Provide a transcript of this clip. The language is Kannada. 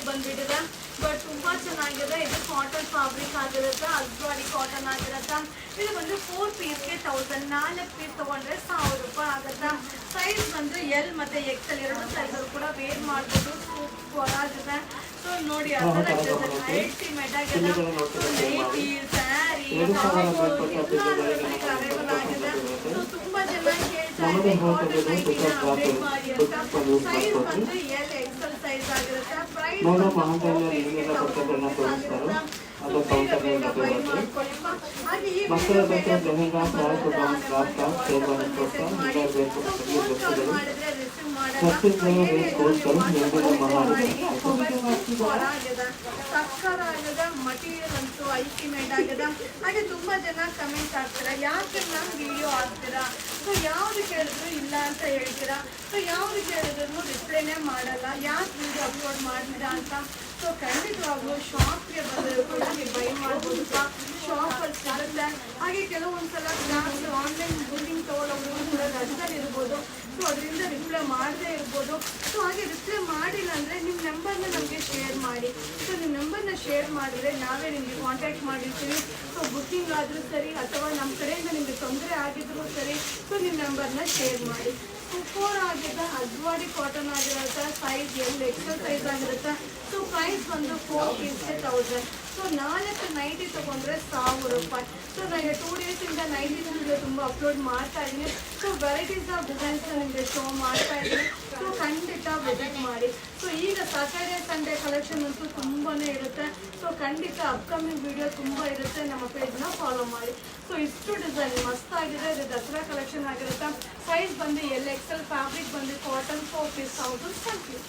ಬಂದ್ಬಿಟ್ಟಿದೆ. ಬಟ್ ತುಂಬಾ ಚೆನ್ನಾಗಿದೆ. ಇದು ಕಾಟನ್ ಫ್ಯಾಬ್ರಿಕ್ ಆಗಿರುತ್ತೆ, ಅಜ್ವಾಡಿ ಕಾಟನ್ ಆಗಿರುತ್ತೆ. ಇದು ಬಂದು 4 ಪೀಸ್ಗೆ 1000, 4 ಪೀಸ್ ತಗೊಂಡ್ರೆ 1000 ರೂಪಾಯಿ ಆಗುತ್ತೆ. ಸೈಜ್ ಬಂದು ಎಲ್ ಮತ್ತೆ ಎಕ್ಸೆಲ್ ಎರಡು ಸೈಜ್ ಕೂಡ ವೇರ್ ಮಾಡ್ಬೋದು. ಸೂಪರ್ ಆಗಿದೆ. ಸೊ ನೋಡಿ ಅಲ್ಟಿಮೇಟ್ ಆಗಿದೆ. ನೈಟಿ, ಸ್ಯಾರಿ, ಅವೈಲೇಬಲ್ ಆಗಿದೆ. ಸೊ ತುಂಬಾ ಜನ ಕೇಳ್ತಾ ಇದೆ ಕಾಟನ್ ನೈಟಿನ ಅಪ್ಡೇಟ್ ಮಾಡಿ ಅಂತ. ಸೈಜ್ ಬಂದು ಎಲ್ ಎಕ್ಸೆಲ್ ಸೈಜ್ ಆಗಿರುತ್ತೆ. ಪ್ರೈಸ್ ಹಾಗೆ ಈ ಮಾಡಿದ್ರೆ ರಿಸೀವ್ ಮಾಡಲ್ಲ. ಸಕ್ಕರಾಗಿದೆ. ಮಟೀರಿಯಲ್ ಅಂತೂ ಅಲ್ಟಿಮೇಟ್ ಆಗಿದೆ. ಹಾಗೆ ತುಂಬಾ ಜನ ಕಮೆಂಟ್ ಆಗ್ತೀರಾ, ಯಾಕೆ ಮ್ಯಾಮ್ ವಿಡಿಯೋ ಹಾಕ್ತೀರಾ? ಸೊ ಯಾವ್ದು ಕೇಳಿದ್ರು ಇಲ್ಲ ಅಂತ ಹೇಳ್ತೀರಾ. ಸೊ ಯಾವ್ದು ಕೇಳಿದ್ರು ರಿಪ್ಲೈನೇ ಮಾಡಲ್ಲ, ಯಾಕೆ ವಿಡಿಯೋ ಅಪ್ಲೋಡ್ ಮಾಡ್ತೀರಾ ಅಂತ. ಸೊ ಖಂಡಿತವಾಗ್ಲೂ ಶಾಪ್ಗೆ ಬಂದರೂ ಕೂಡ ನೀವು ಬೈ ಮಾಡ್ಬೋದು. ಶಾಪಲ್ಲಿ ಸಿಗುತ್ತೆ. ಹಾಗೆ ಕೆಲವೊಂದ್ಸಲ ಕ್ಲಾಸ್ ಆನ್ಲೈನ್ ಬುಕಿಂಗ್ ತೊಗೊಳ್ಳೋರು ಕೂಡ ರಜದಲ್ಲಿ ಇರ್ಬೋದು. ಸೊ ಅದರಿಂದ ರಿಪ್ಲೈ ಮಾಡದೇ ಇರ್ಬೋದು. ಸೊ ಹಾಗೆ ರಿಪ್ಲೈ ಮಾಡಿಲ್ಲ ಅಂದರೆ ನಿಮ್ಮ ನಂಬರ್ನ ನಮಗೆ ಶೇರ್ ಮಾಡಿ. ಸೊ ನಿಮ್ಮ ನಂಬರ್ನ ಶೇರ್ ಮಾಡಿದ್ರೆ ನಾವೇ ನಿಮಗೆ ಕಾಂಟ್ಯಾಕ್ಟ್ ಮಾಡಿರ್ತೀವಿ. ಸೊ ಬುಕ್ಕಿಂಗ್ ಆದರೂ ಸರಿ ಅಥವಾ ನಮ್ಮ ಕಡೆಯಿಂದ ನಿಮಗೆ ತೊಂದರೆ ಆಗಿದ್ರು ಸರಿ, ಸೊ ನಿಮ್ಮ ನಂಬರ್ನ ಶೇರ್ ಮಾಡಿ. ಸೂಪರ್ ಆಗಿದೆ. ಅಜ್ವಾಡಿ ಕಾಟನ್ ಆಗಿರುತ್ತೆ. ಸೈಜ್ ಎಲ್ ಎಕ್ಸೆಲ್ ಸೈಜ್ ಆಗಿರುತ್ತೆ. ಸೊ ಪ್ರೈಸ್ ಬಂದು 4 ಪೀಸ್ಗೆ 1000. ಸೊ 4 ನೈಟಿ ತೊಗೊಂಡ್ರೆ 1000 ರೂಪಾಯಿ. ಸೊ ನನಗೆ 2 ಡೇಸಿಂದ ನೈಟಿ ವಿಡಿಯೋ ತುಂಬ ಅಪ್ಲೋಡ್ ಮಾಡ್ತಾ ಇದ್ದೀನಿ. ಸೊ ವೆರೈಟೀಸ್ ಆಫ್ ಡಿಸೈನ್ಸ್ ನಿಮಗೆ ಶೋ ಮಾಡ್ತಾ ಇದ್ದೀನಿ. ಸೊ ಖಂಡಿತ ವಿಸಿಟ್ ಮಾಡಿ. ಸೊ ಈಗ ಸ್ಯಾಟರ್ಡೇ ಸಂಡೇ ಕಲೆಕ್ಷನ್ ಅಂತೂ ತುಂಬಾ ಇರುತ್ತೆ. ಸೊ ಖಂಡಿತ ಅಪ್ಕಮಿಂಗ್ ವಿಡಿಯೋ ತುಂಬ ಇರುತ್ತೆ. ನಮ್ಮ ಪೇಜ್ನ ಫಾಲೋ ಮಾಡಿ. ಸೊ ಇಷ್ಟು ಡಿಸೈನ್ ಮಸ್ತ್ ಆಗಿದೆ. ಇದು ದಸರಾ ಕಲೆಕ್ಷನ್ ಆಗಿರುತ್ತೆ. ಸೈಜ್ ಬಂದು ಎಲ್ ಎಕ್ಸೆಲ್. ಫ್ಯಾಬ್ರಿಕ್ ಬಂದು ಕಾಟನ್. 4 ಪೀಸ್ 1000. Thank you.